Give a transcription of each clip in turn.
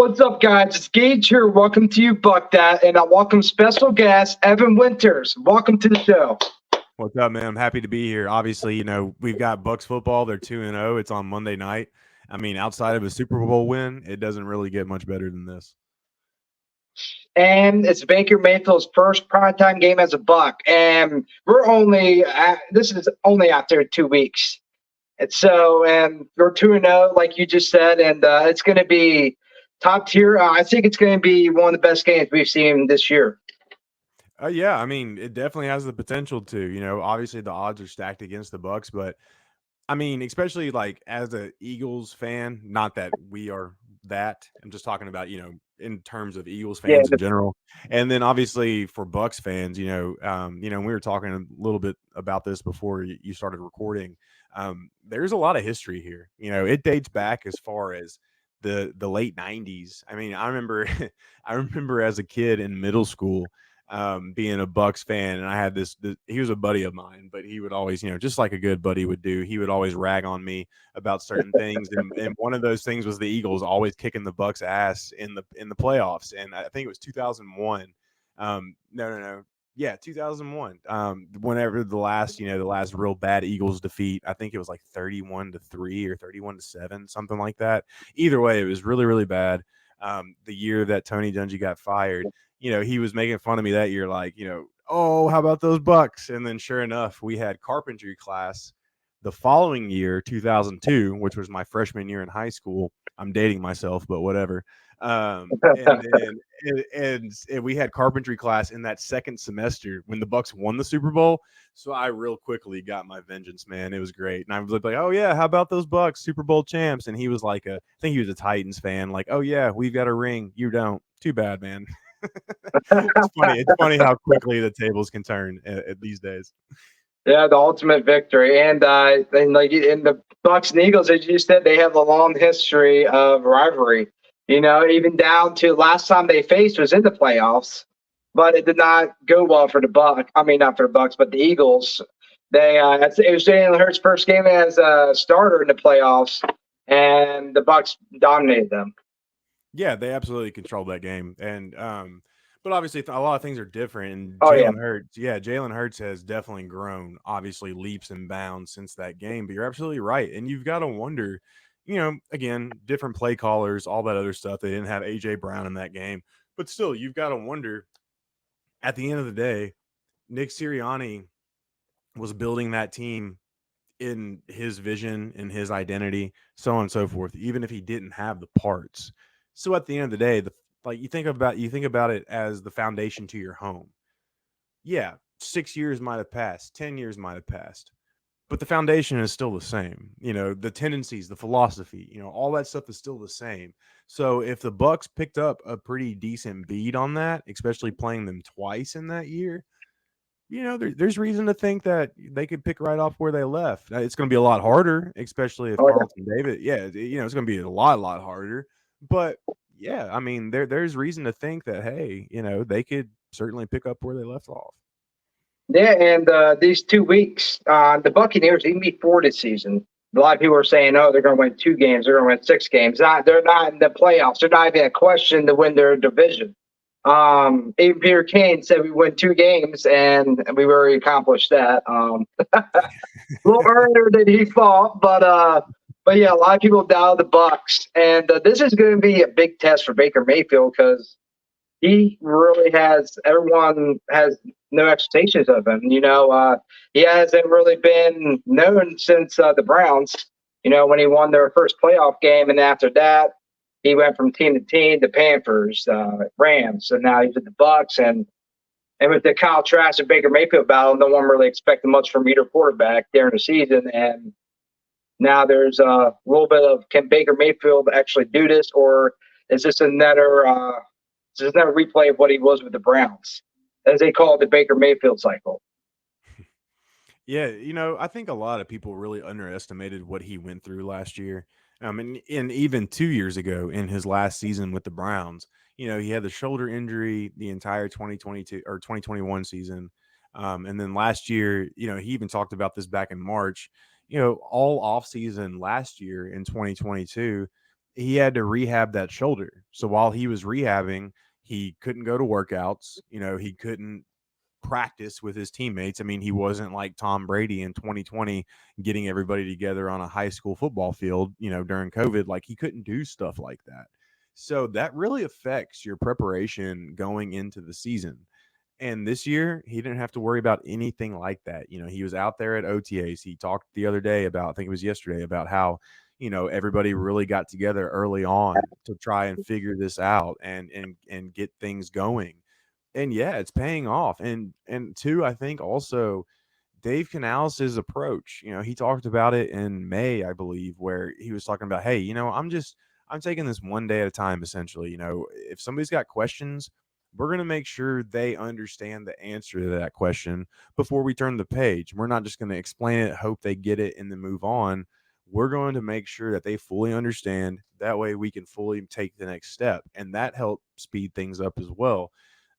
What's up, guys? It's Gage here. Welcome to you, Buck That, and I welcome special guest Evan Winters. Welcome to the show. What's up, man? I'm happy to be here. Obviously, we've got Bucks football. They're 2-0. It's on Monday night. I mean, outside of a Super Bowl win, it doesn't really get much better than this. And it's Baker Mayfield's first primetime game as a Buck, and this is only after 2 weeks. And we're 2-0, like you just said, and it's going to be top tier. I think it's going to be one of the best games we've seen this year. Yeah, I mean, it definitely has the potential to. Obviously the odds are stacked against the Bucks, but I mean, especially like as a Eagles fan, not that we are that. I'm just talking about, in terms of Eagles Yeah, fans in general. And then obviously for Bucks fans, we were talking a little bit about this before you started recording. There's a lot of history here. It dates back as far as the late 90s. I mean, I remember I remember as a kid in middle school being a Bucks fan, and I had this. He was a buddy of mine, but he would always, just like a good buddy would do, he would always rag on me about certain things, and one of those things was the Eagles always kicking the Bucks ass in the playoffs, and I think it was 2001. No. Yeah, 2001. Whenever the last real bad Eagles defeat, I think it was like 31-3 or 31-7, something like that. Either way, it was really, really bad. The year that Tony Dungy got fired, he was making fun of me that year, like, oh, how about those Bucks? And then sure enough, we had carpentry class the following year, 2002, which was my freshman year in high school. I'm dating myself, but whatever. And we had carpentry class in that second semester when the Bucks won the Super Bowl. So I real quickly got my vengeance, man. It was great. And I was like, oh yeah, how about those Bucks, Super Bowl champs? And he was like I think he was a Titans fan, like, oh yeah, we've got a ring. You don't. Too bad, man. It's funny. It's funny how quickly the tables can turn these days. Yeah, the ultimate victory, and like in the Bucks and Eagles, as you said, they have a long history of rivalry. Even down to last time they faced was in the playoffs, but it did not go well for the Buck. I mean, not for the Bucks, but the Eagles. It was Jalen Hurts' first game as a starter in the playoffs, and the Bucks dominated them. Yeah, they absolutely controlled that game, and but obviously a lot of things are different. And Oh yeah, Jalen Hurts has definitely grown, obviously leaps and bounds since that game. But you're absolutely right, and you've got to wonder, again, different play callers, all that other stuff. They didn't have AJ Brown in that game, but still, you've got to wonder. At the end of the day, Nick Sirianni was building that team in his vision, in his identity, so on and so forth, even if he didn't have the parts. So at the end of the day, you think about it as the foundation to your home. Yeah, 6 years might have passed, 10 years might have passed, but the foundation is still the same. The tendencies, the philosophy, all that stuff is still the same. So if the Bucks picked up a pretty decent beat on that, especially playing them twice in that year, there's reason to think that they could pick right off where they left. It's going to be a lot harder, especially if oh yeah. Carlton David. Yeah, it's going to be a lot harder. But yeah, I mean, there's reason to think that hey, they could certainly pick up where they left off. Yeah, and these 2 weeks, the Buccaneers, even before this season, a lot of people are saying, "Oh, they're going to win 2 games. They're going to win 6 games." They're not in the playoffs. They're not even a question to win their division. Even Peter Kane said we win 2 games, and we've already accomplished that. A little earlier than he thought, but yeah, a lot of people doubt the Bucks, and this is going to be a big test for Baker Mayfield because he really has everyone has no expectations of him. He hasn't really been known since the Browns. When he won their first playoff game, and after that, he went from team to team, the Panthers, Rams, and now he's with the Bucks. And with the Kyle Trask and Baker Mayfield battle, no one really expected much from either quarterback during the season. And now there's a little bit of can Baker Mayfield actually do this, or is this another replay of what he was with the Browns, as they call it, the Baker Mayfield cycle? Yeah, I think a lot of people really underestimated what he went through last year. And even 2 years ago in his last season with the Browns, he had the shoulder injury the entire 2022 or 2021 season. And then last year, he even talked about this back in March, all off season last year in 2022. he had to rehab that shoulder. So while he was rehabbing, he couldn't go to workouts. He couldn't practice with his teammates. I mean, he wasn't like Tom Brady in 2020 getting everybody together on a high school football field, during COVID. Like, he couldn't do stuff like that. So that really affects your preparation going into the season. And this year, he didn't have to worry about anything like that. He was out there at OTAs. He talked the other day about, I think it was yesterday, about how, everybody really got together early on to try and figure this out and get things going. And yeah, it's paying off. And two, I think also Dave Canales' approach, he talked about it in May, I believe, where he was talking about, hey, I'm taking this one day at a time, essentially. If somebody's got questions, we're going to make sure they understand the answer to that question before we turn the page. We're not just going to explain it, hope they get it, and then move on. We're going to make sure that they fully understand. That way we can fully take the next step. And that helps speed things up as well.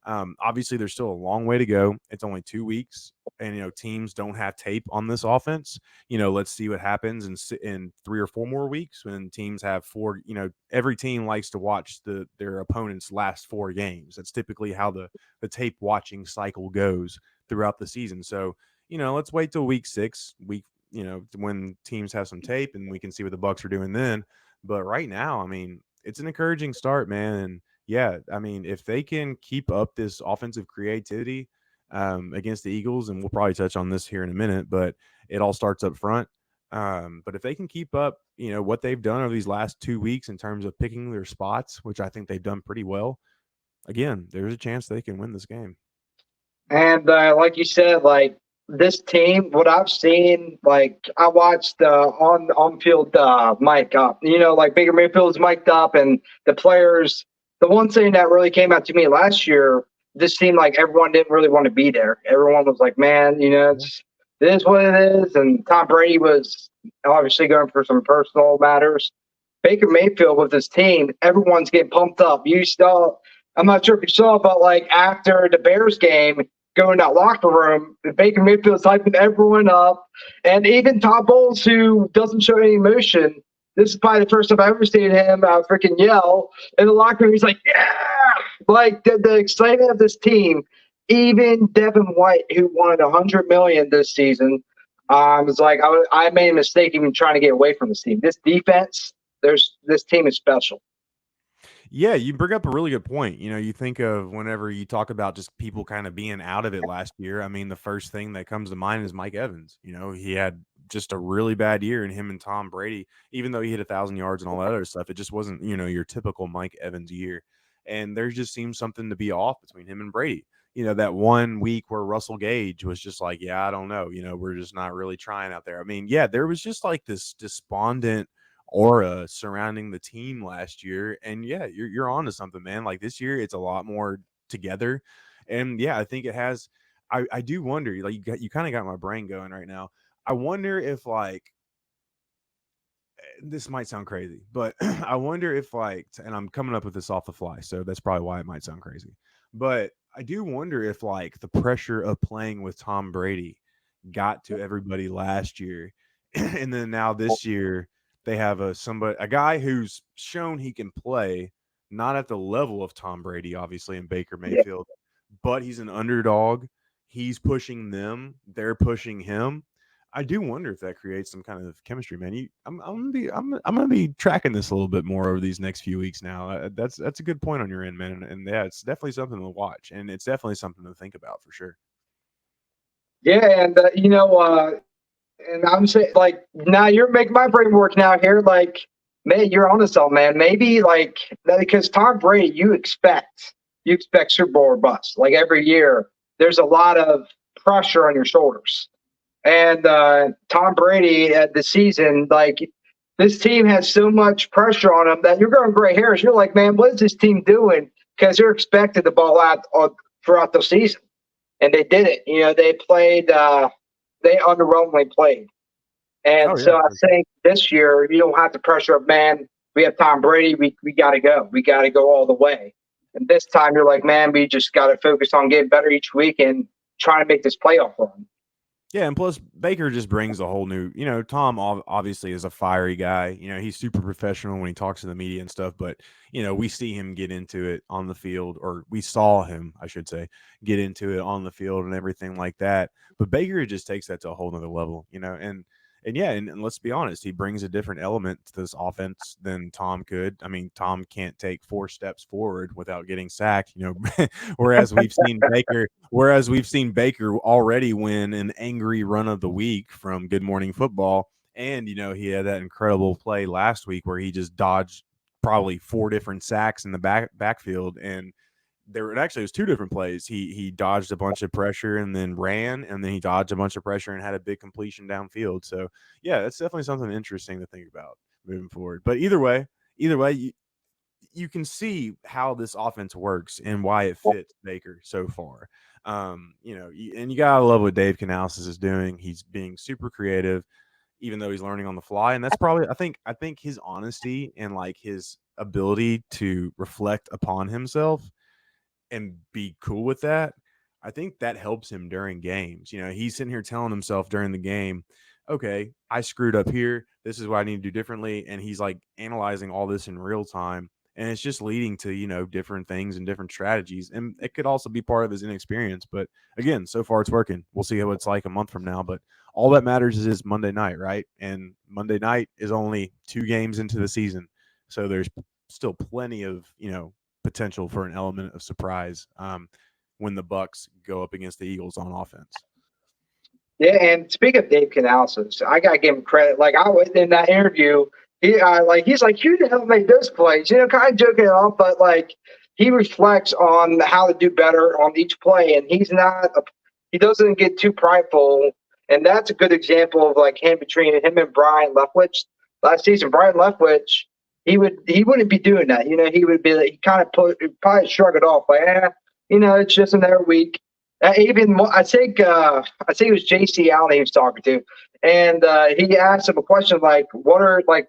Obviously, there's still a long way to go. It's only 2 weeks, and teams don't have tape on this offense. Let's see what happens in 3 or 4 more weeks when teams have 4. Every team likes to watch their opponent's last 4 games. That's typically how the tape watching cycle goes throughout the season. So let's wait till week 6, when teams have some tape and we can see what the Bucs are doing then. But right now, I mean, it's an encouraging start, man. And yeah, I mean, if they can keep up this offensive creativity against the Eagles, and we'll probably touch on this here in a minute, but it all starts up front. But if they can keep up, what they've done over these last 2 weeks in terms of picking their spots, which I think they've done pretty well, again, there's a chance they can win this game. And like you said, like this team, what I've seen, like I watched on field mic up. Like Baker Mayfield's mic'd up, and the players. The one thing that really came out to me last year, this seemed like everyone didn't really want to be there. Everyone was like, "Man, it is what it is." And Tom Brady was obviously going for some personal matters. Baker Mayfield with his team, everyone's getting pumped up. You saw, I'm not sure if you saw, but like after the Bears game, going to that locker room, Baker Mayfield's hyping everyone up. And even Todd Bowles, who doesn't show any emotion, this is probably the first time I've ever seen him freaking yell in the locker room. He's like, yeah! Like the excitement of this team, even Devin White, who won $100 million this season, was like, I made a mistake even trying to get away from this team. This defense, this team is special. Yeah, you bring up a really good point. You think of whenever you talk about just people kind of being out of it last year. I mean, the first thing that comes to mind is Mike Evans. He had just a really bad year, and him and Tom Brady, even though he hit 1,000 yards and all that other stuff, it just wasn't, your typical Mike Evans year. And there just seems something to be off between him and Brady. That 1 week where Russell Gage was just like, yeah, I don't know. We're just not really trying out there. I mean, yeah, there was just like this despondent aura surrounding the team last year. And yeah, you're on to something, man. Like this year, it's a lot more together. And yeah, I think it has. I do wonder, like you kind of got my brain going right now. I wonder if like this might sound crazy, but I wonder if like, and I'm coming up with this off the fly, so that's probably why it might sound crazy. But I do wonder if like the pressure of playing with Tom Brady got to everybody last year, and then now this year they have a guy who's shown he can play, not at the level of Tom Brady, obviously, and Baker Yeah. Mayfield, but he's an underdog. He's pushing them, they're pushing him. I do wonder if that creates some kind of chemistry, man. I'm gonna be tracking this a little bit more over these next few weeks. Now, that's a good point on your end, man. And yeah, it's definitely something to watch, and it's definitely something to think about for sure. Yeah, and and I'm saying like now you're making my brain work now here. Like, man, you're on to something, man. Maybe like because Tom Brady, you expect Super Bowl or bust. Like every year, there's a lot of pressure on your shoulders. And Tom Brady at the season, like this team has so much pressure on them that you're going gray hairs. You're like, man, what is this team doing? Because they're expected to ball out throughout the season, and they did it. They played. They underwhelmingly played, Oh and yeah, so I for sure. think this year you don't have the pressure of man. We have Tom Brady. We got to go. We got to go all the way. And this time you're like, man, we just got to focus on getting better each week and trying to make this playoff run. Yeah, and plus Baker just brings a whole new, Tom obviously is a fiery guy. He's super professional when he talks to the media and stuff, but we see him get into it on the field, or we saw him, I should say, get into it on the field and everything like that. But Baker just takes that to a whole nother level, and yeah, and let's be honest, he brings a different element to this offense than Tom could. I mean, Tom can't take 4 steps forward without getting sacked, whereas we've seen Baker already win an angry run of the week from Good Morning Football. And, he had that incredible play last week where he just dodged probably 4 different sacks in the backfield. And it actually was 2 different plays. He dodged a bunch of pressure and then ran, and then he dodged a bunch of pressure and had a big completion downfield. So yeah, that's definitely something interesting to think about moving forward. But either way, you can see how this offense works and why it fits Baker so far. And you gotta love what Dave Canales is doing. He's being super creative, even though he's learning on the fly. And that's probably I think his honesty and like his ability to reflect upon himself and be cool with that, I think that helps him during games. He's sitting here telling himself during the game, okay, I screwed up here. This is what I need to do differently. And he's like analyzing all this in real time. And it's just leading to, different things and different strategies. And it could also be part of his inexperience. But again, so far it's working. We'll see how it's like a month from now. But all that matters is Monday night, right? And Monday night is only 2 games into the season. So there's still plenty of, potential for an element of surprise when the Bucs go up against the Eagles on offense. Yeah, and speaking of Dave Canales, I gotta give him credit. Like I was in that interview, he's like, "Who the hell made those plays?" Kind of joking off, but like he reflects on how to do better on each play, and he doesn't get too prideful, and that's a good example of like him between him and Brian Leftwich last season. Brian Leftwich, he wouldn't be doing that. He would be like, he kind of probably shrug it off, like, it's just another week. Even I think it was J.C. Allen he was talking to, and he asked him a question like, what are going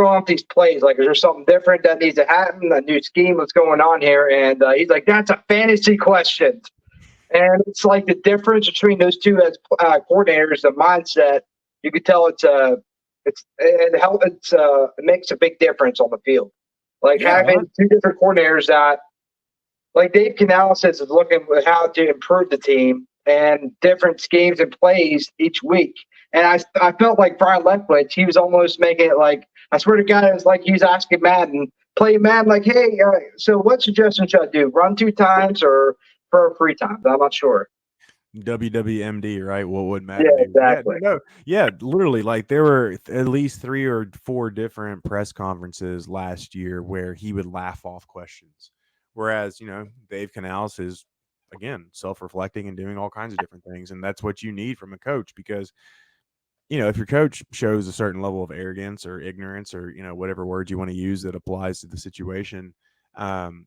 on with these plays? Like, is there something different that needs to happen? A new scheme? What's going on here?" And he's like, "That's a fantasy question." And it's like the difference between those two as coordinators, the mindset. You could tell it makes a big difference on the field. Like Yeah, having two different coordinators that like Dave Canales is looking at how to improve the team and different schemes and plays each week. And I felt like Brian Leftwich, he was almost making it like, I swear to God, it was like he was asking Madden, play Madden, like, "Hey, so what suggestion should I do? Run 2 times or for 3 times?" I'm not sure. WWMD, right? What would Yeah, Madden do? Yeah, exactly. no, yeah, literally, like there were at least 3 or 4 different press conferences last year where he would laugh off questions, whereas Dave Canales is again self-reflecting and doing all kinds of different things, and that's what you need from a coach because if your coach shows a certain level of arrogance or ignorance or whatever word you want to use that applies to the situation,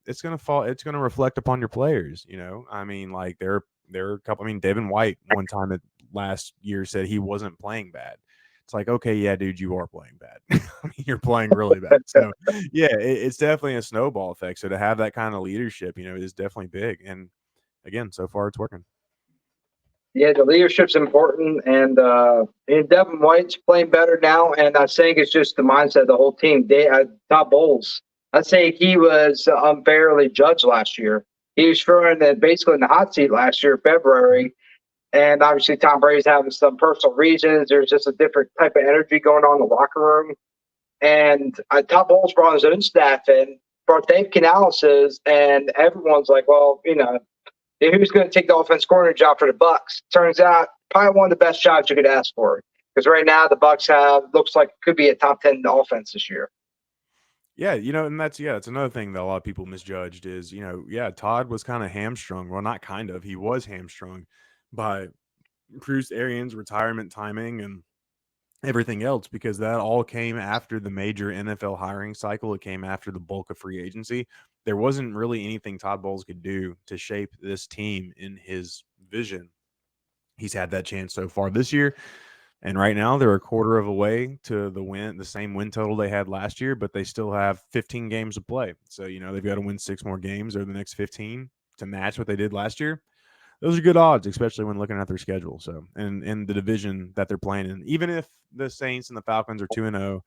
it's going to reflect upon your players. I mean, like there are a couple. I mean, Devin White one time last year said he wasn't playing bad. It's like, okay, yeah, dude, you are playing bad. I mean, you're playing really bad. So yeah, it's definitely a snowball effect. So to have that kind of leadership, is definitely big. And again, so far it's working. Yeah, the leadership's important, and Devin White's playing better now. And I think it's just the mindset of the whole team. Todd Bowles, I say he was unfairly judged last year. He was thrown basically in the hot seat last year, February, and obviously Tom Brady's having some personal reasons. There's just a different type of energy going on in the locker room, and Todd Bowles brought his own staff in, brought Dave Canales, and everyone's like, well, who's going to take the offense coordinator job for the Bucs? Turns out, probably one of the best jobs you could ask for. Because right now the Bucs looks like it could be a top 10 offense this year. Yeah, and it's another thing that a lot of people misjudged is, yeah, Todd was kind of hamstrung. Well, not kind of, he was hamstrung by Bruce Arians' retirement timing and everything else because that all came after the major NFL hiring cycle. It came after the bulk of free agency. There wasn't really anything Todd Bowles could do to shape this team in his vision. He's had that chance so far this year. And right now they're a quarter of a way to the same win total they had last year, but they still have 15 games to play. So, they've got to win 6 more games over the next 15 to match what they did last year. those are good odds, especially when looking at their schedule. So, and the division that they're playing in, even if the Saints and the Falcons are 2-0,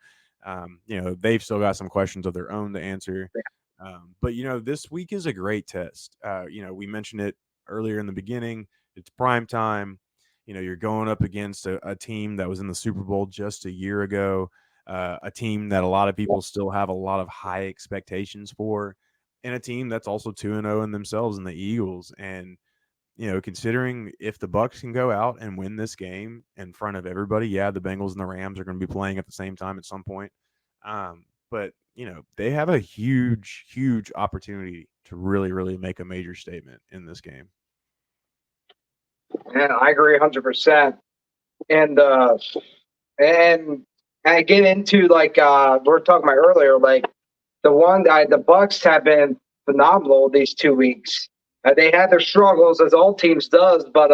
they've still got some questions of their own to answer. But this week is a great test. We mentioned it earlier in the beginning. It's prime time. You're going up against a team that was in the Super Bowl just a year ago, a team that a lot of people still have a lot of high expectations for, and a team that's also 2-0 in themselves in the Eagles. And considering if the Bucs can go out and win this game in front of everybody, yeah, the Bengals and the Rams are going to be playing at the same time at some point. But they have a huge, huge opportunity to really, really make a major statement in this game. And I agree 100%. And and I get into like we were talking about earlier, like the Bucks have been phenomenal these 2 weeks. They had their struggles as all teams does, but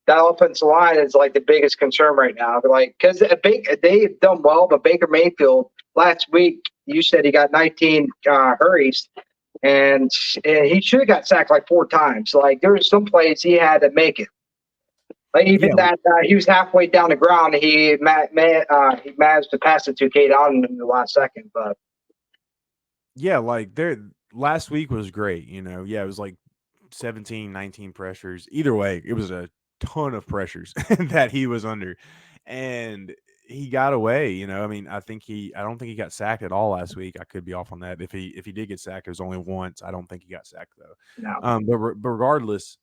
that offensive line is like the biggest concern right now. Like because they've done well, but Baker Mayfield last week you said he got 19 hurries, and he should have got sacked like 4 times. Like there was some plays he had to make it. Like even Yeah, that he was halfway down the ground, he managed to pass it to Kate Allen in the last second. But yeah, like their last week was great. Yeah, it was like 17, 19 pressures. Either way, it was a ton of pressures that he was under. And he got away, I mean, I don't think he got sacked at all last week. I could be off on that. If he did get sacked, it was only once. I don't think he got sacked though. no, But regardless,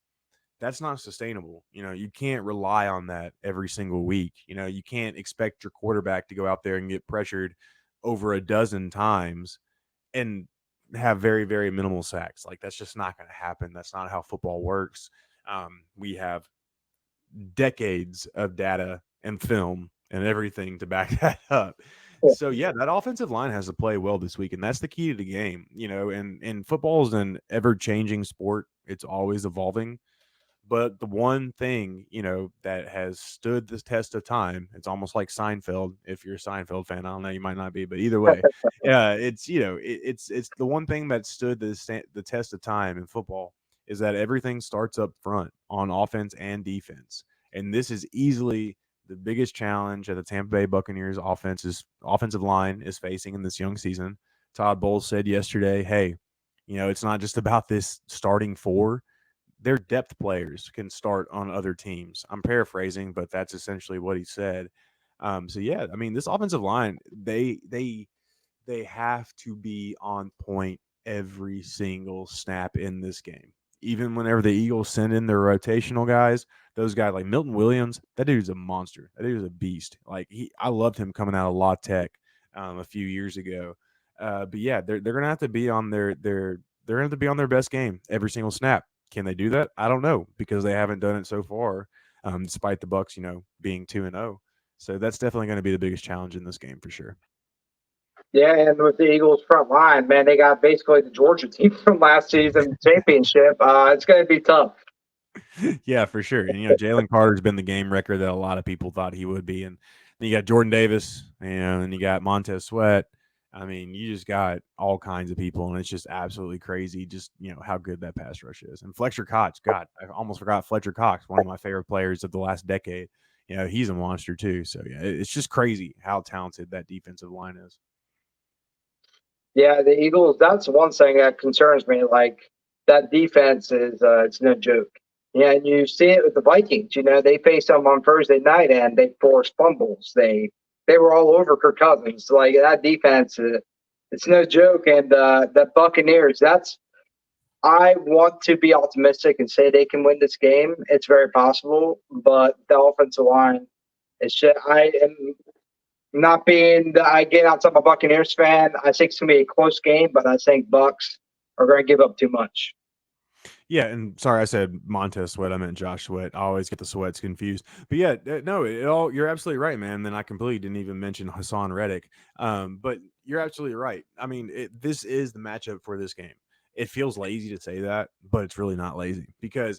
that's not sustainable. You can't rely on that every single week. You can't expect your quarterback to go out there and get pressured over a dozen times and have very, very minimal sacks. Like that's just not going to happen. That's not how football works. We have decades of data and film and everything to back that up. So yeah, that offensive line has to play well this week, and that's the key to the game. And football is an ever changing sport. It's always evolving. But the one thing, that has stood the test of time, it's almost like Seinfeld. If you're a Seinfeld fan, I don't know, you might not be, but either way, yeah, it's the one thing that stood the test of time in football is that everything starts up front on offense and defense, and this is easily the biggest challenge that the Tampa Bay Buccaneers offensive line is facing in this young season. Todd Bowles said yesterday, "Hey, it's not just about this starting four, their depth players can start on other teams." I'm paraphrasing, but that's essentially what he said. So yeah, I mean, this offensive line, they have to be on point every single snap in this game. Even whenever the Eagles send in their rotational guys, those guys like Milton Williams, that dude's a monster. That dude's a beast. Like I loved him coming out of La Tech a few years ago. But yeah, they're gonna have to be on they're gonna have to be on their best game every single snap. Can they do that? I don't know because they haven't done it so far, despite the Bucs, being 2-0. So that's definitely going to be the biggest challenge in this game for sure. yeah, and with the Eagles front line, man, they got basically the Georgia team from last season championship. It's going to be tough. Yeah, for sure. And Jalen Carter's been the game record that a lot of people thought he would be. And then you got Jordan Davis, and you got Montez Sweat. I mean, you just got all kinds of people, and it's just absolutely crazy. Just how good that pass rush is. And Fletcher Cox, God, I almost forgot Fletcher Cox, one of my favorite players of the last decade. He's a monster too. So yeah, it's just crazy how talented that defensive line is. Yeah, the Eagles. That's one thing that concerns me. Like that defense is, it's no joke. Yeah, and you see it with the Vikings. They faced them on Thursday night and they forced fumbles. They were all over Kirk Cousins. Like that defense, it's no joke. And the Buccaneers. I want to be optimistic and say they can win this game. It's very possible, but the offensive line. It's just, I am not being I get outside my Buccaneers fan. I think it's gonna be a close game, but I think Bucks are gonna give up too much. Yeah, and sorry, I said Montez Sweat. I meant Josh Sweat. I always get the Sweats confused. But yeah, no, you're absolutely right, man. And then I completely didn't even mention Hassan Reddick. But you're absolutely right. I mean, this is the matchup for this game. It feels lazy to say that, but it's really not lazy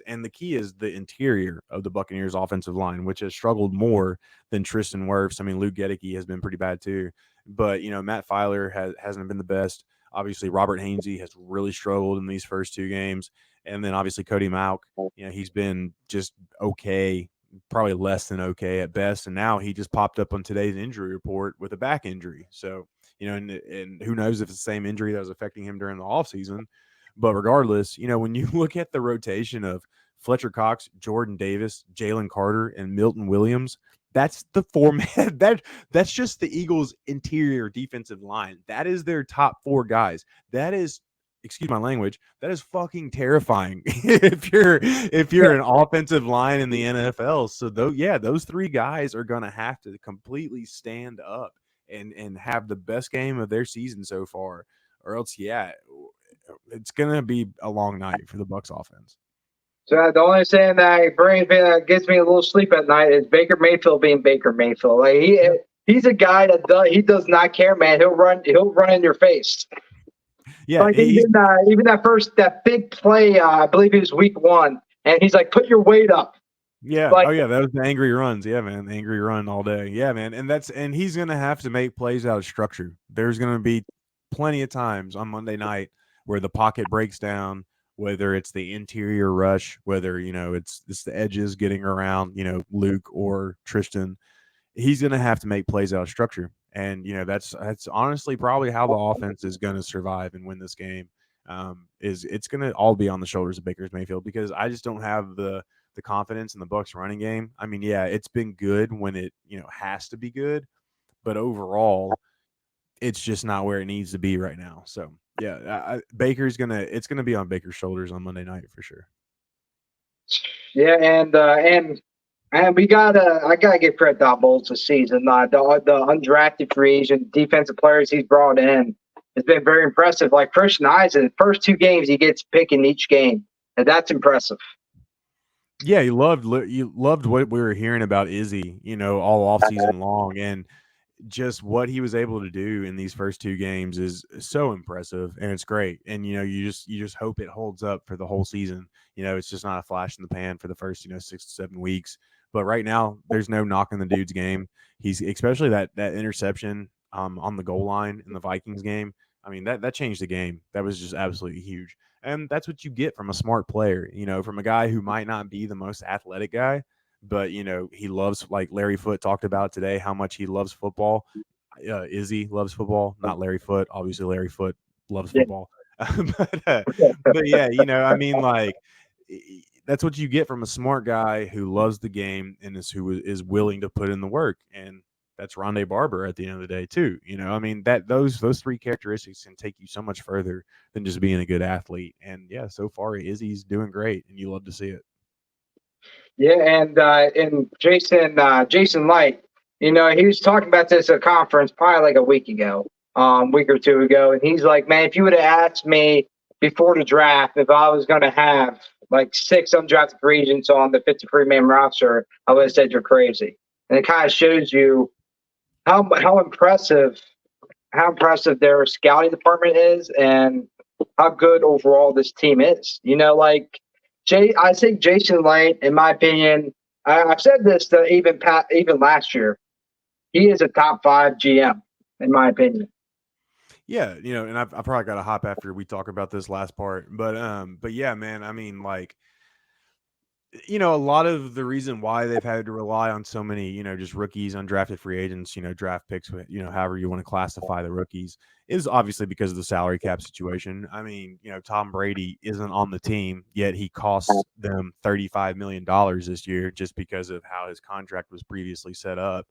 and the key is the interior of the Buccaneers offensive line, which has struggled more than Tristan Wirfs. I mean, Luke Gedeke has been pretty bad too, but Matt Filer hasn't been the best. Obviously, Robert Hainsey has really struggled in these first two games. And then obviously Cody Mauk, he's been just okay, probably less than okay at best. And now he just popped up on today's injury report with a back injury. So, and who knows if it's the same injury that was affecting him during the offseason. But regardless, when you look at the rotation of Fletcher Cox, Jordan Davis, Jalen Carter, and Milton Williams, that's the format. That's just the Eagles' interior defensive line. That is their top four guys. That is, excuse my language, that is fucking terrifying if you're an offensive line in the NFL. So those three guys are gonna have to completely stand up and have the best game of their season so far, or else it's gonna be a long night for the Bucs offense. So the only thing that gets me a little sleep at night is Baker Mayfield being Baker Mayfield. Like he's a guy he does not care, man. He'll run in your face. Yeah, Like even that big play, I believe it was week 1, and he's like, "Put your weight up." Yeah. Like, Oh yeah, that was the angry runs. Yeah, man, the angry run all day. Yeah, man, and he's gonna have to make plays out of structure. There's gonna be plenty of times on Monday night where the pocket breaks down, whether it's the interior rush, whether it's the edges getting around, Luke or Tristan. He's going to have to make plays out of structure, and that's honestly probably how the offense is going to survive and win this game. Is it's going to all be on the shoulders of Baker Mayfield, because I just don't have the confidence in the Bucs running game. I mean, yeah, it's been good when it has to be good, but overall, it's just not where it needs to be right now. So yeah, it's gonna be on Baker's shoulders on Monday night for sure. yeah, and I gotta give credit to Bolts this season. The undrafted free agent defensive players he's brought in has been very impressive. Like Christian Eisen, first 2 games he gets picked in each game, and that's impressive. Yeah, you loved what we were hearing about Izzy, all off season long, and just what he was able to do in these first 2 games is so impressive, and it's great. And you just hope it holds up for the whole season. It's just not a flash in the pan for the first 6 to 7 weeks. But right now, there's no knocking the dude's game. He's especially that interception on the goal line in the Vikings game. I mean, that changed the game. That was just absolutely huge. And that's what you get from a smart player, from a guy who might not be the most athletic guy, but he loves, like Larry Foote talked about today, how much he loves football. Izzy loves football, not Larry Foote. Obviously, Larry Foote loves Yeah. football, but yeah, I mean, like that's what you get from a smart guy who loves the game and who is willing to put in the work. And that's Rondé Barber at the end of the day too. I mean, that those 3 characteristics can take you so much further than just being a good athlete. And yeah, so far Izzy's doing great, and you love to see it. Yeah, and Jason Light, he was talking about this at a conference probably like a week or 2 ago, and he's like, "Man, if you would have asked me before the draft if I was going to have like 6 undrafted free agents on the 53-man roster, I would have said you're crazy." And it kind of shows you how impressive their scouting department is, and how good overall this team is. Like I think Jason Light, in my opinion, I've said this to even last year, he is a top 5 GM in my opinion. Yeah, and I probably got to hop after we talk about this last part, but yeah, man. I mean, like, a lot of the reason why they've had to rely on so many, just rookies, undrafted free agents, draft picks, however you want to classify the rookies, is obviously because of the salary cap situation. I mean, Tom Brady isn't on the team, yet he costs them $35 million this year just because of how his contract was previously set up.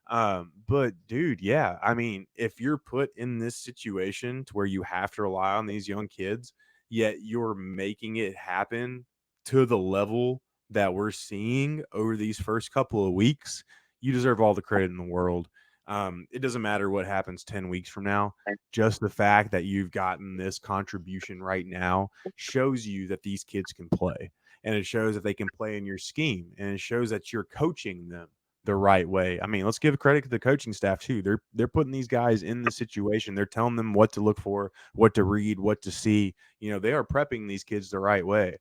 But dude, yeah, I mean, if you're put in this situation to where you have to rely on these young kids, yet you're making it happen to the level that we're seeing over these first couple of weeks, you deserve all the credit in the world. It doesn't matter what happens 10 weeks from now. Just the fact that you've gotten this contribution right now shows you that these kids can play. And it shows that they can play in your scheme. And it shows that you're coaching them the right way. I mean, let's give credit to the coaching staff too. They're putting these guys in the situation. They're telling them what to look for, what to read, what to see. They are prepping these kids the right way.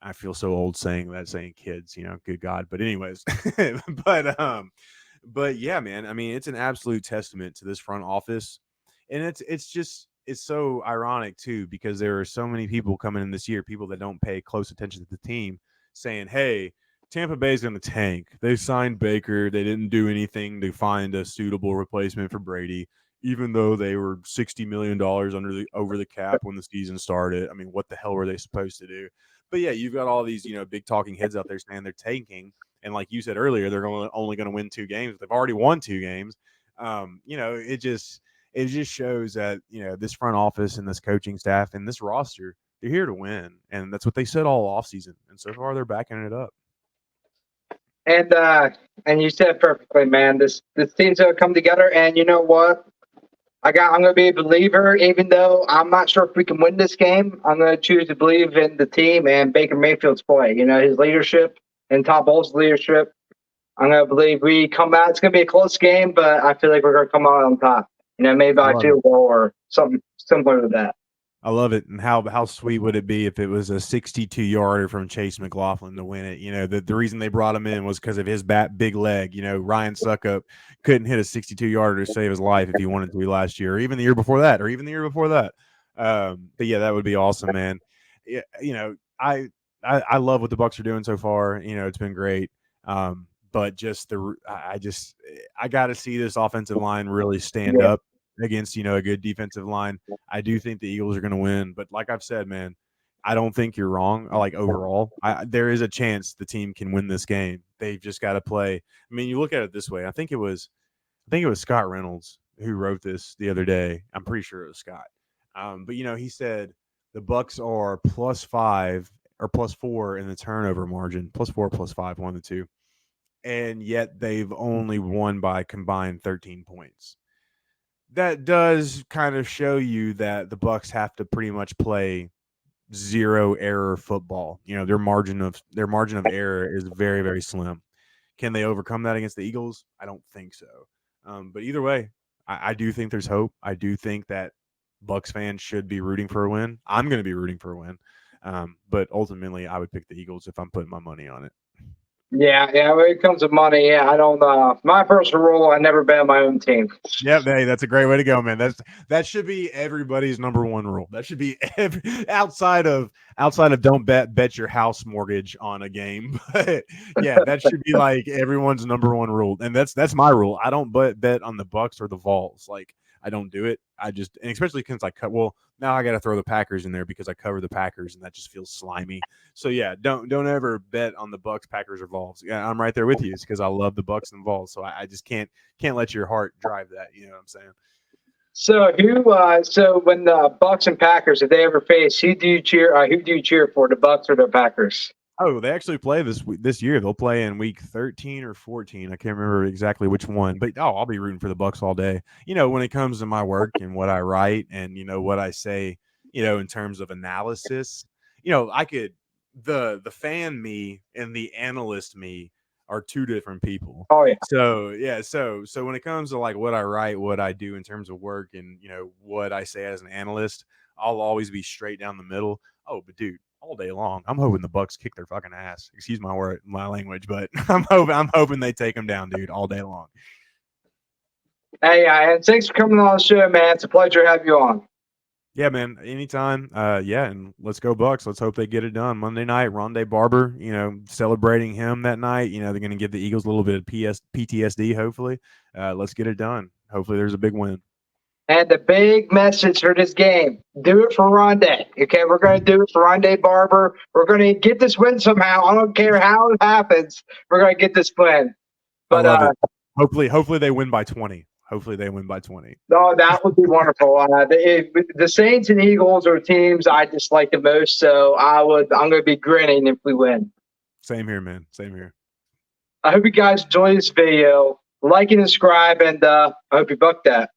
I feel so old saying kids, good God. But anyways, but yeah, man, I mean, it's an absolute testament to this front office. And it's just it's so ironic too, because there are so many people coming in this year, people that don't pay close attention to the team, saying, "Hey, Tampa Bay's going to tank. They signed Baker. They didn't do anything to find a suitable replacement for Brady, even though they were $60 million over the cap when the season started. I mean, what the hell were they supposed to do?" But yeah, you've got all these big talking heads out there saying they're tanking, and like you said earlier, they're only going to win 2 games. They've already won 2 games. It just shows that this front office and this coaching staff and this roster, they're here to win, and that's what they said all offseason. And so far, they're backing it up. And you said perfectly, man. This team's gonna come together, and you know what? I'm gonna be a believer, even though I'm not sure if we can win this game. I'm gonna choose to believe in the team and Baker Mayfield's play. His leadership and Todd Bowles' leadership. I'm gonna believe we come out. It's gonna be a close game, but I feel like we're gonna come out on top. Maybe by 2 or something similar to that. I love it. And how sweet would it be if it was a 62-yarder from Chase McLaughlin to win it? The reason they brought him in was because of his big leg. Ryan Suckup couldn't hit a 62-yarder to save his life if he wanted to last year, or even the year before that, But yeah, that would be awesome, man. I love what the Bucs are doing so far. It's been great. But just I got to see this offensive line really stand up against a good defensive line. I do think the Eagles are going to win, but like I've said, man, I don't think you're wrong. Like overall, there is a chance the team can win this game. They've just got to play. I mean, you look at it this way. I think it was Scott Reynolds who wrote this the other day. I'm pretty sure it was Scott. But he said the Bucs are +5 or +4 in the turnover margin, +4, +5, one of the two, and yet they've only won by combined 13 points. That does kind of show you that the Bucs have to pretty much play zero error football. Their margin of error is very, very slim. Can they overcome that against the Eagles? I don't think so. But either way, I do think there's hope. I do think that Bucs fans should be rooting for a win. I'm going to be rooting for a win. But ultimately, I would pick the Eagles if I'm putting my money on it. Yeah. When it comes to money, I don't. My personal rule: I never bet on my own team. Yeah, hey, that's a great way to go, man. That should be everybody's number one rule. That should be outside of don't bet your house mortgage on a game. But yeah, that should be like everyone's number one rule, and that's my rule. I don't bet on the Bucs or the Vols. Like I don't do it. And especially since I cut. Well, now I got to throw the Packers in there because I cover the Packers, and that just feels slimy. So yeah, don't ever bet on the Bucs, Packers, or Vols. Yeah, I'm right there with you. It's because I love the Bucs and Vols, so I just can't let your heart drive that. You know what I'm saying? So so when the Bucs and Packers, if they ever face, who do you cheer for, the Bucs or the Packers? Oh, they actually play this year. They'll play in week 13 or 14. I can't remember exactly which one, but I'll be rooting for the Bucs all day. When it comes to my work and what I write and what I say, in terms of analysis, I could the fan me and the analyst me are two different people. Oh yeah. So yeah, so when it comes to like what I write, what I do in terms of work, and what I say as an analyst, I'll always be straight down the middle. Oh, but dude, all day long, I'm hoping the Bucs kick their fucking ass. Excuse my language, but I'm hoping they take them down, dude, all day long. Hey, and thanks for coming on the show, man. It's a pleasure to have you on. Yeah, man. Anytime. Yeah, and let's go Bucs. Let's hope they get it done. Monday night, Rondé Barber, celebrating him that night. They're going to give the Eagles a little bit of PTSD, hopefully. Let's get it done. Hopefully there's a big win. And the big message for this game, do it for Rondé. Okay, we're going to do it for Rondé Barber. We're going to get this win somehow. I don't care how it happens. We're going to get this win. But I love it. Hopefully they win by 20. No, that would be wonderful. The Saints and Eagles are teams I dislike the most, so I'm going to be grinning if we win. Same here, man. Same here. I hope you guys enjoy this video. Like and subscribe, and I hope you buck that.